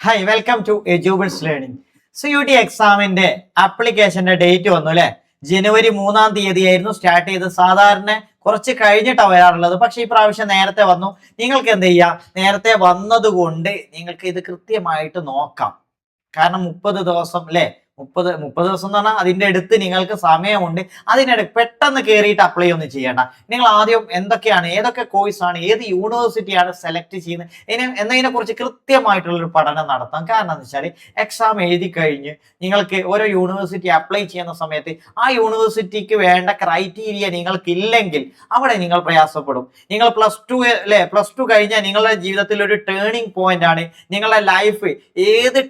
Hi welcome to Edubbles learning. CUT എക്സാമിന്റെ ആപ്ലിക്കേഷന്റെ date വന്നു അല്ലെ. ജനുവരി 3-ാം തീയതിയായിരുന്നു സ്റ്റാർട്ട് ചെയ്ത്. സാധാരണ കുറച്ച് കഴിഞ്ഞിട്ടാണ് വരാറുള്ളത്, പക്ഷെ ഈ പ്രാവശ്യം നേരത്തെ വന്നു. നിങ്ങൾക്ക് എന്ത് ചെയ്യാം, നേരത്തെ വന്നതുകൊണ്ട് നിങ്ങൾക്ക് ഇത് കൃത്യമായിട്ട് നോക്കാം. കാരണം 30 ദിവസം അല്ലെ, 30 ദിവസം എന്ന് പറഞ്ഞാൽ അതിന്റെ അടുത്ത് നിങ്ങൾക്ക് സമയമുണ്ട്. അതിനിടയ്ക്ക് പെട്ടെന്ന് കയറിയിട്ട് അപ്ലൈ ഒന്നും ചെയ്യേണ്ട. നിങ്ങൾ ആദ്യം എന്തൊക്കെയാണ്, ഏതൊക്കെ കോഴ്സാണ്, ഏത് യൂണിവേഴ്സിറ്റിയാണ് സെലക്ട് ചെയ്യുന്നത് എന്നതിനെ കുറിച്ച് കൃത്യമായിട്ടുള്ളൊരു പഠനം നടത്താം. കാരണം എന്ന് വെച്ചാൽ എക്സാം എഴുതി കഴിഞ്ഞ് നിങ്ങൾക്ക് ഓരോ യൂണിവേഴ്സിറ്റി അപ്ലൈ ചെയ്യുന്ന സമയത്ത് ആ യൂണിവേഴ്സിറ്റിക്ക് വേണ്ട ക്രൈറ്റീരിയ നിങ്ങൾക്ക് ഇല്ലെങ്കിൽ അവിടെ നിങ്ങൾ പ്രയാസപ്പെടും. നിങ്ങൾ പ്ലസ് ടു കഴിഞ്ഞാൽ നിങ്ങളുടെ ജീവിതത്തിൽ ഒരു ടേണിംഗ് പോയിന്റ് ആണ്. നിങ്ങളുടെ ലൈഫ് ഏത്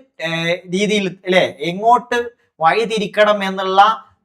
രീതിയിൽ അല്ലെ, എങ്ങോട്ട് വഴിതിരിക്കണം എന്നുള്ള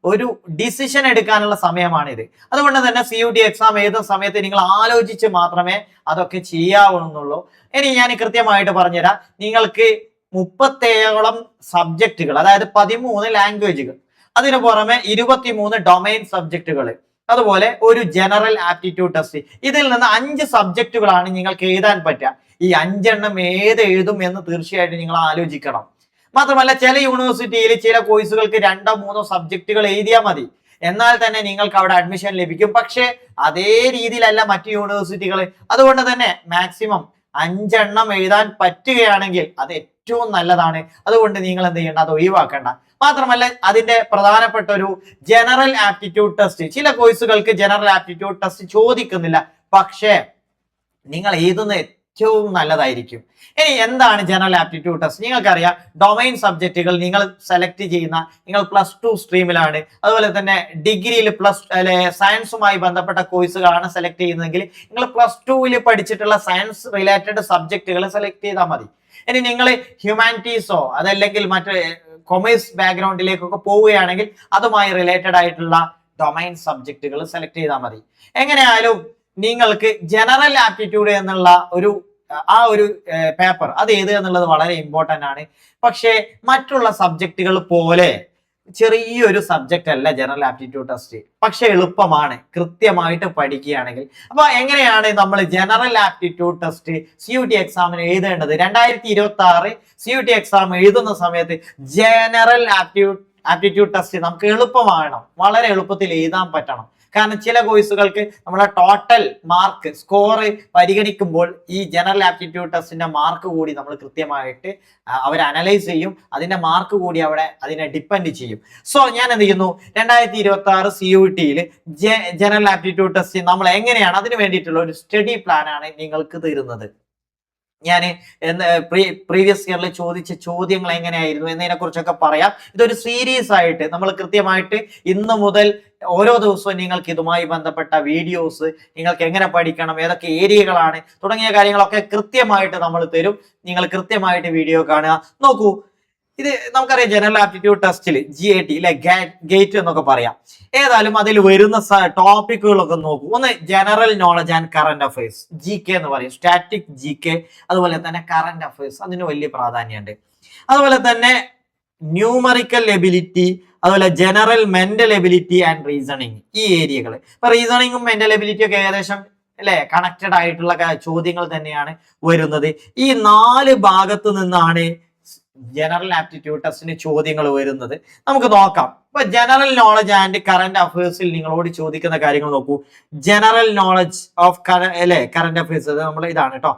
ഒരു ഡിസിഷൻ എടുക്കാനുള്ള സമയമാണിത്. അതുകൊണ്ട് തന്നെ CUT എക്സാം എഴുതുന്ന സമയത്ത് നിങ്ങൾ ആലോചിച്ച് മാത്രമേ അതൊക്കെ ചെയ്യാവുന്നുള്ളൂ. ഇനി ഞാൻ കൃത്യമായിട്ട് പറഞ്ഞുതരാം. നിങ്ങൾക്ക് 37ഓളം സബ്ജക്റ്റുകൾ, അതായത് 13 ലാംഗ്വേജുകൾ, അതിനു പുറമെ 23 ഡൊമൈൻ സബ്ജക്റ്റുകൾ, അതുപോലെ ഒരു ജനറൽ ആപ്റ്റിറ്റ്യൂഡ് ടെസ്റ്റ്. ഇതിൽ നിന്ന് 5 സബ്ജക്റ്റുകളാണ് നിങ്ങൾക്ക് എഴുതാൻ പറ്റുക. ഈ 5 എണ്ണം ഏത് എഴുതും എന്ന് തീർച്ചയായിട്ടും നിങ്ങൾ ആലോചിക്കണം. മാത്രമല്ല ചില യൂണിവേഴ്സിറ്റിയിൽ ചില കോഴ്സുകൾക്ക് 2-3 സബ്ജക്റ്റുകൾ എഴുതിയാൽ മതി, എന്നാൽ തന്നെ നിങ്ങൾക്ക് അവിടെ അഡ്മിഷൻ ലഭിക്കും. പക്ഷെ അതേ രീതിയിലല്ല മറ്റു യൂണിവേഴ്സിറ്റികൾ. അതുകൊണ്ട് തന്നെ മാക്സിമം 5 എണ്ണം എഴുതാൻ പറ്റുകയാണെങ്കിൽ അത് ഏറ്റവും നല്ലതാണ്. അതുകൊണ്ട് നിങ്ങൾ എന്ത് ചെയ്യേണ്ട, അത് ഒഴിവാക്കേണ്ട. മാത്രമല്ല അതിന്റെ പ്രധാനപ്പെട്ട ഒരു ജനറൽ ആപ്റ്റിറ്റ്യൂഡ് ടെസ്റ്റ്, ചില കോഴ്സുകൾക്ക് ജനറൽ ആപ്റ്റിറ്റ്യൂഡ് ടെസ്റ്റ് ചോദിക്കുന്നില്ല, പക്ഷേ നിങ്ങൾ എഴുതുന്ന ഏറ്റവും നല്ലതായിരിക്കും. ഇനി എന്താണ് ജനറൽ ആപ്റ്റിറ്റ്യൂഡ് ടെസ്റ്റ്? നിങ്ങൾക്കറിയാം, ഡൊമൈൻ സബ്ജക്റ്റുകൾ നിങ്ങൾ സെലക്ട് ചെയ്യുന്ന, നിങ്ങൾ +2 സ്ട്രീമിലാണ്, അതുപോലെ തന്നെ ഡിഗ്രിയിൽ സയൻസുമായി ബന്ധപ്പെട്ട കോഴ്സുകളാണ് സെലക്ട് ചെയ്യുന്നതെങ്കിൽ നിങ്ങൾ +2 പഠിച്ചിട്ടുള്ള സയൻസ് റിലേറ്റഡ് സബ്ജക്റ്റുകൾ സെലക്ട് ചെയ്താൽ മതി. ഇനി നിങ്ങൾ ഹ്യൂമാനിറ്റീസോ അതല്ലെങ്കിൽ മറ്റ് കൊമേഴ്സ് ബാക്ക്ഗ്രൗണ്ടിലേക്കൊക്കെ പോവുകയാണെങ്കിൽ അതുമായി റിലേറ്റഡ് ആയിട്ടുള്ള ഡൊമൈൻ സബ്ജക്റ്റുകൾ സെലക്ട് ചെയ്താൽ മതി. എങ്ങനെയായാലും നിങ്ങൾക്ക് ജനറൽ ആപ്റ്റിറ്റ്യൂഡ് എന്നുള്ള ആ ഒരു പേപ്പർ അത് എഴുതുക എന്നുള്ളത് വളരെ ഇമ്പോർട്ടന്റ് ആണ്. പക്ഷേ മറ്റുള്ള സബ്ജക്റ്റുകൾ പോലെ ചെറിയൊരു സബ്ജക്റ്റ് അല്ല ജനറൽ ആപ്റ്റിറ്റ്യൂഡ് ടെസ്റ്റ്, പക്ഷെ എളുപ്പമാണ് കൃത്യമായിട്ട് പഠിക്കുകയാണെങ്കിൽ. അപ്പൊ എങ്ങനെയാണ് നമ്മൾ ജനറൽ ആപ്റ്റിറ്റ്യൂഡ് ടെസ്റ്റ് CUT എക്സാമിന് എഴുതേണ്ടത്? 2026 CUT എക്സാം എഴുതുന്ന സമയത്ത് ജനറൽ ആപ്റ്റിറ്റ്യൂഡ് ടെസ്റ്റ് നമുക്ക് എളുപ്പമാകണം, വളരെ എളുപ്പത്തിൽ എഴുതാൻ പറ്റണം. കാരണം ചില കോഴ്സുകൾക്ക് നമ്മളെ ടോട്ടൽ മാർക്ക് സ്കോർ പരിഗണിക്കുമ്പോൾ ഈ ജനറൽ ആപ്റ്റിറ്റ്യൂഡ് ടെസ്റ്റിന്റെ മാർക്ക് കൂടി നമ്മൾ കൃത്യമായിട്ട് അവർ അനലൈസ് ചെയ്യും. അതിന്റെ മാർക്ക് കൂടി അവിടെ അതിനെ ഡിപ്പെൻഡ് ചെയ്യും. സോ ഞാൻ എന്ത് ചെയ്യുന്നു, 2026 CUT ജനറൽ ആപ്റ്റിറ്റ്യൂഡ് ടെസ്റ്റ് നമ്മൾ എങ്ങനെയാണ്, അതിന് വേണ്ടിയിട്ടുള്ള ഒരു സ്റ്റഡി പ്ലാൻ ആണ് നിങ്ങൾക്ക് തരുന്നത്. ഞാൻ പ്രീവിയസ് ഇയറിൽ ചോദിച്ച ചോദ്യങ്ങൾ എങ്ങനെയായിരുന്നു എന്നതിനെ കുറിച്ചൊക്കെ പറയാം. ഇതൊരു സീരീസ് ആയിട്ട് നമ്മൾ കൃത്യമായിട്ട് ഇന്ന് മുതൽ ഓരോ ദിവസവും നിങ്ങൾക്ക് ഇതുമായി ബന്ധപ്പെട്ട വീഡിയോസ്, നിങ്ങൾക്ക് എങ്ങനെ പഠിക്കണം, ഏതൊക്കെ ഏരിയകളാണ് തുടങ്ങിയ കാര്യങ്ങളൊക്കെ കൃത്യമായിട്ട് നമ്മൾ തരും. നിങ്ങൾ കൃത്യമായിട്ട് വീഡിയോ കാണുക. നോക്കൂ, ഇത് നമുക്കറിയാം ജനറൽ ആപ്റ്റിറ്റ്യൂഡ് ടെസ്റ്റിൽ GAT ഗേറ്റ് എന്നൊക്കെ പറയാം. ഏതായാലും അതിൽ വരുന്ന ടോപ്പിക്കുകളൊക്കെ നോക്കൂ. ഒന്ന് general knowledge and current affairs, GK എന്ന് പറയും, സ്റ്റാറ്റിക് GK, അതുപോലെ തന്നെ കറന്റ് അഫയേഴ്സ്, അതിന് വലിയ പ്രാധാന്യമുണ്ട്. അതുപോലെ തന്നെ ന്യൂമറിക്കൽ എബിലിറ്റി, അതുപോലെ general mental ability and reasoning, ഈ ഏരിയകൾ. ഇപ്പൊ റീസണിങ്ങും മെന്റൽ എബിലിറ്റി ഒക്കെ ഏകദേശം കണക്റ്റഡ് ആയിട്ടുള്ള ചോദ്യങ്ങൾ തന്നെയാണ് വരുന്നത്. ഈ 4 ഭാഗത്ത് നിന്നാണ് ജനറൽ ആപ്റ്റിറ്റ്യൂഡ് ടെസ്റ്റിന് ചോദ്യങ്ങൾ വരുന്നത്. നമുക്ക് നോക്കാം. ഇപ്പൊ ജനറൽ നോളജ് ആൻഡ് കറന്റ് അഫയേഴ്സിൽ നിങ്ങളോട് ചോദിക്കുന്ന കാര്യങ്ങൾ നോക്കൂ. General knowledge of current affairs നമ്മൾ ഇതാണ് കേട്ടോ.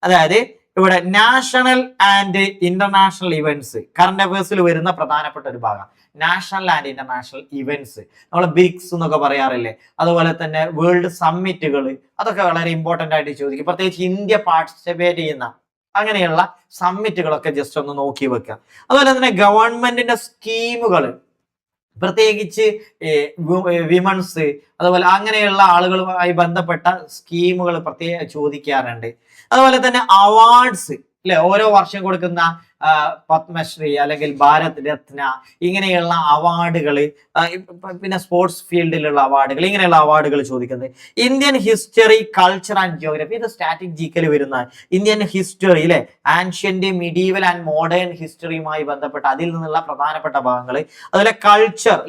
അതായത് ഇവിടെ national and international events, current അഫയേഴ്സിൽ വരുന്ന പ്രധാനപ്പെട്ട ഒരു ഭാഗം നാഷണൽ ആൻഡ് ഇന്റർനാഷണൽ ഇവന്റ്സ്, നമ്മൾ BRICS എന്നൊക്കെ പറയാറില്ലേ. അതുപോലെ തന്നെ വേൾഡ് സമ്മിറ്റുകൾ, അതൊക്കെ വളരെ ഇമ്പോർട്ടന്റ് ആയിട്ട് ചോദിക്കും. പ്രത്യേകിച്ച് ഇന്ത്യ പാർട്ടിസിപ്പേറ്റ് ചെയ്യുന്ന അങ്ങനെയുള്ള സമ്മിറ്റുകളൊക്കെ ജസ്റ്റ് ഒന്ന് നോക്കി വെക്കുക. അതുപോലെ തന്നെ ഗവൺമെന്റിന്റെ സ്കീമുകൾ, പ്രത്യേകിച്ച് വിമൻസ്, അതുപോലെ അങ്ങനെയുള്ള ആളുകളുമായി ബന്ധപ്പെട്ട സ്കീമുകൾ പ്രത്യേകം ചോദിക്കാറുണ്ട്. അതുപോലെ തന്നെ അവാർഡ്സ് ഓരോ വർഷം കൊടുക്കുന്ന പത്മശ്രീ അല്ലെങ്കിൽ ഭാരത് രത്ന, ഇങ്ങനെയുള്ള അവാർഡുകൾ, പിന്നെ സ്പോർട്സ് ഫീൽഡിലുള്ള അവാർഡുകൾ, ഇങ്ങനെയുള്ള അവാർഡുകൾ ചോദിക്കുന്നത്. Indian history, culture and geography, ഇത് സ്റ്റാറ്റിക് GK വരുന്ന Indian history ancient, medieval and modern ഹിസ്റ്ററിയുമായി ബന്ധപ്പെട്ട അതിൽ നിന്നുള്ള പ്രധാനപ്പെട്ട ഭാഗങ്ങൾ. അതുപോലെ കൾച്ചർ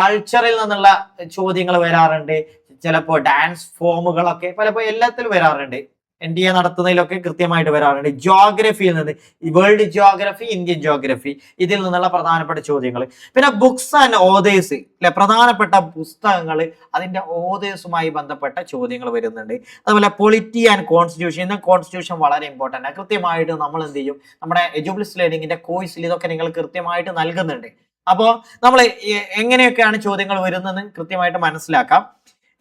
കൾച്ചറിൽ നിന്നുള്ള ചോദ്യങ്ങൾ വരാറുണ്ട്. ചിലപ്പോൾ ഡാൻസ് ഫോമുകളൊക്കെ പലപ്പോൾ എല്ലാത്തിലും വരാറുണ്ട്. NDA നടത്തുന്നതിലൊക്കെ കൃത്യമായിട്ട് വരാറുണ്ട്. ജിയോഗ്രഫിയിൽ നിന്ന് വേൾഡ് ജിയോഗ്രഫി, ഇന്ത്യൻ ജിയോഗ്രഫി, ഇതിൽ നിന്നുള്ള പ്രധാനപ്പെട്ട ചോദ്യങ്ങൾ. പിന്നെ ബുക്സ് ആൻഡ് ഓതേഴ്സ് അല്ലെ, പ്രധാനപ്പെട്ട പുസ്തകങ്ങൾ, അതിന്റെ ഓതേഴ്സുമായി ബന്ധപ്പെട്ട ചോദ്യങ്ങൾ വരുന്നുണ്ട്. അതുപോലെ പൊളിറ്റി ആൻഡ് കോൺസ്റ്റിറ്റ്യൂഷൻ. ഇന്ന് കോൺസ്റ്റിറ്റ്യൂഷൻ വളരെ ഇമ്പോർട്ടൻ്റ് ആണ്. കൃത്യമായിട്ട് നമ്മൾ എന്ത് ചെയ്യും, നമ്മുടെ എഡ്യൂബിൾസ് ലേണിംഗിന്റെ കോഴ്സിൽ ഇതൊക്കെ നിങ്ങൾ കൃത്യമായിട്ട് നൽകുന്നുണ്ട്. അപ്പോൾ നമ്മൾ എങ്ങനെയൊക്കെയാണ് ചോദ്യങ്ങൾ വരുന്നതെന്ന് കൃത്യമായിട്ട് മനസ്സിലാക്കാം.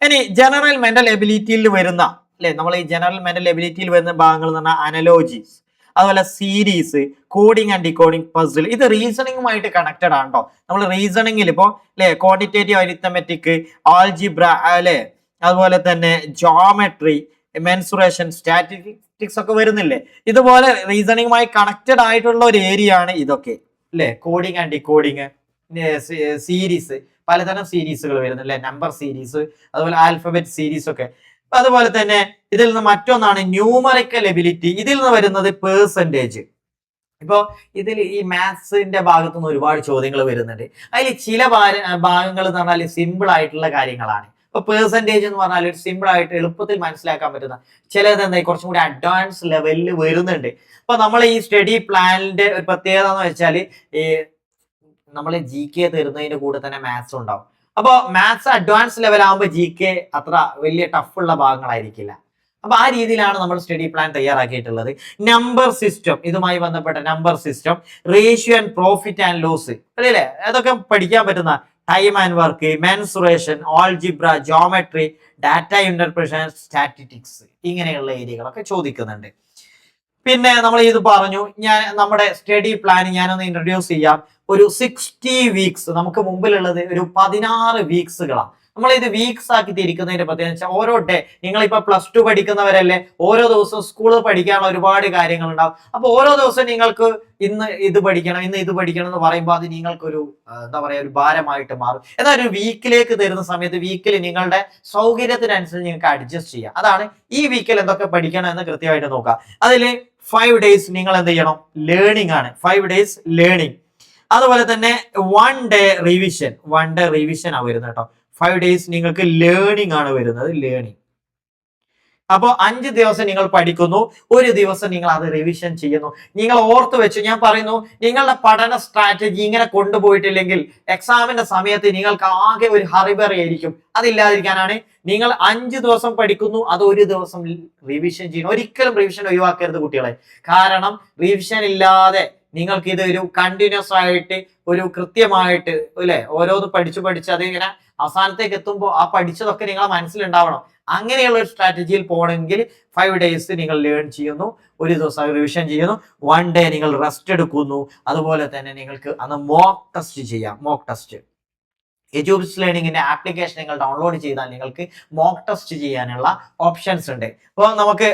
ഇനി ജനറൽ മെന്റൽ എബിലിറ്റിയിൽ വരുന്ന അല്ലെ, നമ്മൾ ഈ ജനറൽ മെന്റൽ എബിലിറ്റിയിൽ വരുന്ന ഭാഗങ്ങൾ എന്ന് പറഞ്ഞാൽ അനലോജീസ്, അതുപോലെ സീരീസ്, കോഡിംഗ് ആൻഡ് ഡികോഡിംഗ്, പസിൽ. ഇത് റീസണിങ്ങുമായിട്ട് കണക്റ്റഡ് ആണ് കേട്ടോ. നമ്മൾ റീസണിങ്ങിൽ ഇപ്പോൾ അല്ലെ ക്വാണ്ടിറ്റേറ്റീവ് അരിത്തമെറ്റിക്, ആൾജിബ്ര അല്ലെ, അതുപോലെ തന്നെ ജോമെട്രി, മെൻസുറേഷൻ, സ്റ്റാറ്റിസ്റ്റിക്സ് ഒക്കെ വരുന്നില്ലേ. ഇതുപോലെ റീസണിങ്ങുമായി കണക്റ്റഡ് ആയിട്ടുള്ള ഒരു ഏരിയ ആണ് ഇതൊക്കെ അല്ലെ. കോഡിംഗ് ആൻഡ് ഡികോഡിങ്, സീരീസ്, പലതരം സീരീസുകൾ വരുന്നില്ലേ, നമ്പർ സീരീസ്, അതുപോലെ ആൽഫബറ്റ് സീരീസ് ഒക്കെ. അതുപോലെ തന്നെ ഇതിൽ നിന്ന് മറ്റൊന്നാണ് ന്യൂമറിക്കൽ എബിലിറ്റി. ഇതിൽ നിന്ന് വരുന്നത് പേഴ്സൻറ്റേജ്. ഇപ്പോ ഇതിൽ ഈ മാത്സിന്റെ ഭാഗത്തു നിന്ന് ഒരുപാട് ചോദ്യങ്ങൾ വരുന്നുണ്ട്. അതിൽ ചില ഭാഗങ്ങൾ എന്ന് പറഞ്ഞാൽ സിമ്പിൾ ആയിട്ടുള്ള കാര്യങ്ങളാണ്. ഇപ്പൊ പേഴ്സൻറ്റേജ് എന്ന് പറഞ്ഞാൽ ഒരു സിമ്പിൾ ആയിട്ട് എളുപ്പത്തിൽ മനസ്സിലാക്കാൻ പറ്റുന്ന ചിലത് എന്താ കുറച്ചും കൂടി അഡ്വാൻസ് ലെവലിൽ വരുന്നുണ്ട്. അപ്പൊ നമ്മൾ ഈ സ്റ്റഡി പ്ലാനിന്റെ ഒരു പ്രത്യേകത എന്ന് വെച്ചാൽ ഈ നമ്മൾ GK തരുന്നതിന്റെ കൂടെ തന്നെ മാത്സ് ഉണ്ടാവും. അപ്പോൾ മാത്സ് അഡ്വാൻസ് ലെവൽ ആകുമ്പോൾ GK അത്ര വലിയ ടഫുള്ള ഭാഗങ്ങളായിരിക്കില്ല. അപ്പൊ ആ രീതിയിലാണ് നമ്മൾ സ്റ്റഡി പ്ലാൻ തയ്യാറാക്കിയിട്ടുള്ളത്. നമ്പർ സിസ്റ്റം, ഇതുമായി ബന്ധപ്പെട്ട number system, ratio and profit and loss അല്ലേ, അതൊക്കെ പഠിക്കാൻ പറ്റുന്ന time and work, mensuration, algebra, geometry, data interpretation, statistics, ഇങ്ങനെയുള്ള ഏരിയകളൊക്കെ ചോദിക്കുന്നുണ്ട്. പിന്നെ നമ്മൾ ഇത് പറഞ്ഞു, ഞാൻ നമ്മുടെ സ്റ്റഡി പ്ലാൻ ഞാനൊന്ന് ഇൻട്രൊഡ്യൂസ് ചെയ്യാം. ഒരു 60 വീക്സ് നമുക്ക് മുമ്പിലുള്ളത് ഒരു 16 വീക്സുകളാണ്. നമ്മൾ ഇത് വീക്സ് ആക്കി തിരിക്കുന്നതിന്റെ പ്രത്യേകത വെച്ചാൽ ഓരോ ഡേ, നിങ്ങളിപ്പോ +2 പഠിക്കുന്നവരല്ലേ, ഓരോ ദിവസവും സ്കൂളിൽ പഠിക്കാനുള്ള ഒരുപാട് കാര്യങ്ങൾ ഉണ്ടാവും. അപ്പൊ ഓരോ ദിവസവും നിങ്ങൾക്ക് ഇന്ന് ഇത് പഠിക്കണം, ഇന്ന് ഇത് പഠിക്കണം എന്ന് പറയുമ്പോൾ അത് നിങ്ങൾക്കൊരു എന്താ പറയാ ഒരു ഭാരമായിട്ട് മാറും. എന്നാൽ ഒരു വീക്കിലേക്ക് തരുന്ന സമയത്ത് വീക്കിൽ നിങ്ങളുടെ സൗകര്യത്തിനനുസരിച്ച് നിങ്ങൾക്ക് അഡ്ജസ്റ്റ് ചെയ്യാം. അതാണ് ഈ വീക്കിൽ എന്തൊക്കെ പഠിക്കണം എന്ന് കൃത്യമായിട്ട് നോക്കുക. അതിൽ 5 ഡേയ്സ് നിങ്ങൾ എന്ത് ചെയ്യണം, ലേണിംഗ് ആണ്. 5 ഡേയ്സ് ലേണിംഗ്. അതുപോലെ തന്നെ 1 ഡേ റിവിഷൻ, 1 ഡേ റിവിഷൻ ആണ് വരുന്നത് കേട്ടോ. 5 ഡേയ്സ് നിങ്ങൾക്ക് ലേണിംഗ് ആണ് വരുന്നത്, ലേണിംഗ്. അപ്പോൾ 5 ദിവസം നിങ്ങൾ പഠിക്കുന്നു, ഒരു ദിവസം നിങ്ങൾ അത് റിവിഷൻ ചെയ്യുന്നു. നിങ്ങൾ ഓർത്ത് വെച്ചു, ഞാൻ പറയുന്നു, നിങ്ങളുടെ പഠന സ്ട്രാറ്റജി ഇങ്ങനെ കൊണ്ടുപോയിട്ടില്ലെങ്കിൽ എക്സാമിന്റെ സമയത്ത് നിങ്ങൾക്ക് ആകെ ഒരു ഹറിബറി ആയിരിക്കും. അതില്ലാതിരിക്കാനാണ് നിങ്ങൾ 5 ദിവസം പഠിക്കുന്നു, അത് ഒരു ദിവസം റിവിഷൻ ചെയ്യുന്നു. ഒരിക്കലും റിവിഷൻ ഒഴിവാക്കരുത് കുട്ടികളെ. കാരണം റിവിഷൻ ഇല്ലാതെ നിങ്ങൾക്ക് ഇത് ഒരു കണ്ടിന്യൂസ് ആയിട്ട് ഒരു കൃത്യമായിട്ട് അല്ലെ ഓരോന്ന് പഠിച്ച് അതിങ്ങനെ അവസാനത്തേക്ക് എത്തുമ്പോൾ ആ പഠിച്ചതൊക്കെ നിങ്ങളെ മനസ്സിലുണ്ടാവണം. അങ്ങനെയുള്ള ഒരു സ്ട്രാറ്റജിയിൽ പോകണമെങ്കിൽ 5 ഡേയ്സ് നിങ്ങൾ ലേൺ ചെയ്യുന്നു, ഒരു ദിവസം റിവിഷൻ ചെയ്യുന്നു, 1 ഡേ നിങ്ങൾ റെസ്റ്റ് എടുക്കുന്നു. അതുപോലെ തന്നെ നിങ്ങൾക്ക് അന്ന് മോക്ക് ടെസ്റ്റ് ചെയ്യാം. മോക്ക് ടെസ്റ്റ് എഡ്യൂബിൾസ് ലേണിംഗിന്റെ ആപ്ലിക്കേഷൻ നിങ്ങൾ ഡൗൺലോഡ് ചെയ്താൽ നിങ്ങൾക്ക് മോക്ക് ടെസ്റ്റ് ചെയ്യാനുള്ള ഓപ്ഷൻസ് ഉണ്ട്. അപ്പോൾ നമുക്ക്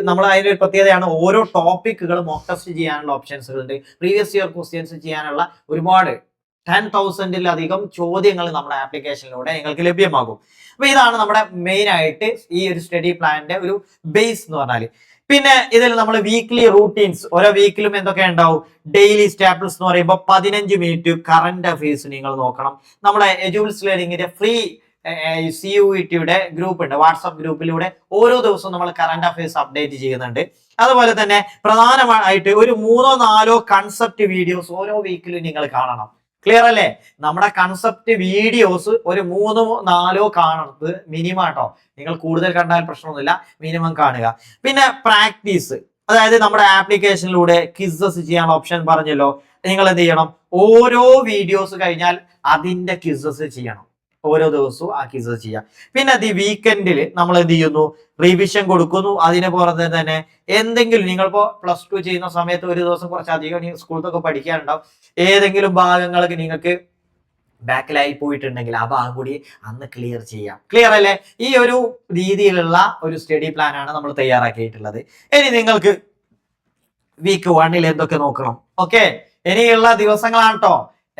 നമ്മൾ അതിന്റെ ഒരു പ്രത്യേകതയാണ്, ഓരോ ടോപ്പിക്കുകൾ മോക്ക് ടെസ്റ്റ് ചെയ്യാനുള്ള ഓപ്ഷൻസുകൾ ഉണ്ട്. പ്രീവിയസ് ഇയർ ക്വസ്റ്റ്യൻസ് ചെയ്യാനുള്ള ഒരുപാട് 10,000-ലധികം ചോദ്യങ്ങൾ നമ്മുടെ ആപ്ലിക്കേഷനിലൂടെ നിങ്ങൾക്ക് ലഭ്യമാകും. അപ്പൊ ഇതാണ് നമ്മുടെ മെയിൻ ആയിട്ട് ഈ ഒരു സ്റ്റഡി പ്ലാനിന്റെ ഒരു ബേസ് എന്ന് പറഞ്ഞാൽ. പിന്നെ ഇതിൽ നമ്മൾ വീക്ക്ലി റൂട്ടീൻസ്, ഓരോ വീക്കിലും എന്തൊക്കെ ഉണ്ടാവും. ഡെയിലി സ്റ്റാപ്പിൾസ് എന്ന് പറയുമ്പോൾ 15 മിനിറ്റ് കറന്റ് അഫയേഴ്സ് നിങ്ങൾ നോക്കണം. നമ്മുടെ എഡ്യൂബിൾസ് ലേണിംഗിന്റെ ഫ്രീ CUET-യുടെ ഗ്രൂപ്പ് ഉണ്ട്. വാട്സ്ആപ്പ് ഗ്രൂപ്പിലൂടെ ഓരോ ദിവസവും നമ്മൾ കറന്റ് അഫയേഴ്സ് അപ്ഡേറ്റ് ചെയ്യുന്നുണ്ട്. അതുപോലെ തന്നെ പ്രധാനമായിട്ട് ഒരു 3-4 കൺസെപ്റ്റ് വീഡിയോസ് ഓരോ വീക്കിലും നിങ്ങൾ കാണണം. ക്ലിയർ അല്ലേ? നമ്മുടെ കൺസെപ്റ്റ് വീഡിയോസ് ഒരു 3-4 കാണുന്നത് മിനിമം കേട്ടോ. നിങ്ങൾ കൂടുതൽ കണ്ടാൽ പ്രശ്നമൊന്നുമില്ല, മിനിമം കാണുക. പിന്നെ പ്രാക്ടീസ്, അതായത് നമ്മുടെ ആപ്ലിക്കേഷനിലൂടെ ക്വിസസ് ചെയ്യാനുള്ള ഓപ്ഷൻ പറഞ്ഞല്ലോ. നിങ്ങൾ എന്ത് ചെയ്യണം, ഓരോ വീഡിയോസ് കഴിഞ്ഞാൽ അതിന്റെ ക്വിസസ് ചെയ്യണം. ഓരോ ദിവസവും ആ ക്വിസസ് ചെയ്യാം. പിന്നെ വീക്കെൻഡിൽ നമ്മൾ എന്ത് ചെയ്യുന്നു, റിവിഷൻ കൊടുക്കുന്നു. അതിന് പുറത്തെ തന്നെ എന്തെങ്കിലും നിങ്ങളിപ്പോ +2 ചെയ്യുന്ന സമയത്ത് ഒരു ദിവസം കുറച്ചധികം സ്കൂളിലൊക്കെ പഠിക്കാനുണ്ടാവും. ഏതെങ്കിലും ഭാഗങ്ങൾക്ക് നിങ്ങൾക്ക് ബാക്കിലായി പോയിട്ടുണ്ടെങ്കിൽ ആ ഭാഗം കൂടി അന്ന് ക്ലിയർ ചെയ്യാം. ക്ലിയർ അല്ലേ? ഈ ഒരു രീതിയിലുള്ള ഒരു സ്റ്റഡി പ്ലാൻ ആണ് നമ്മൾ തയ്യാറാക്കിയിട്ടുള്ളത്. ഇനി നിങ്ങൾക്ക് വീക്ക് 1 എന്തൊക്കെ നോക്കണം. ഓക്കെ, ഇനിയുള്ള ദിവസങ്ങളാണ് കേട്ടോ.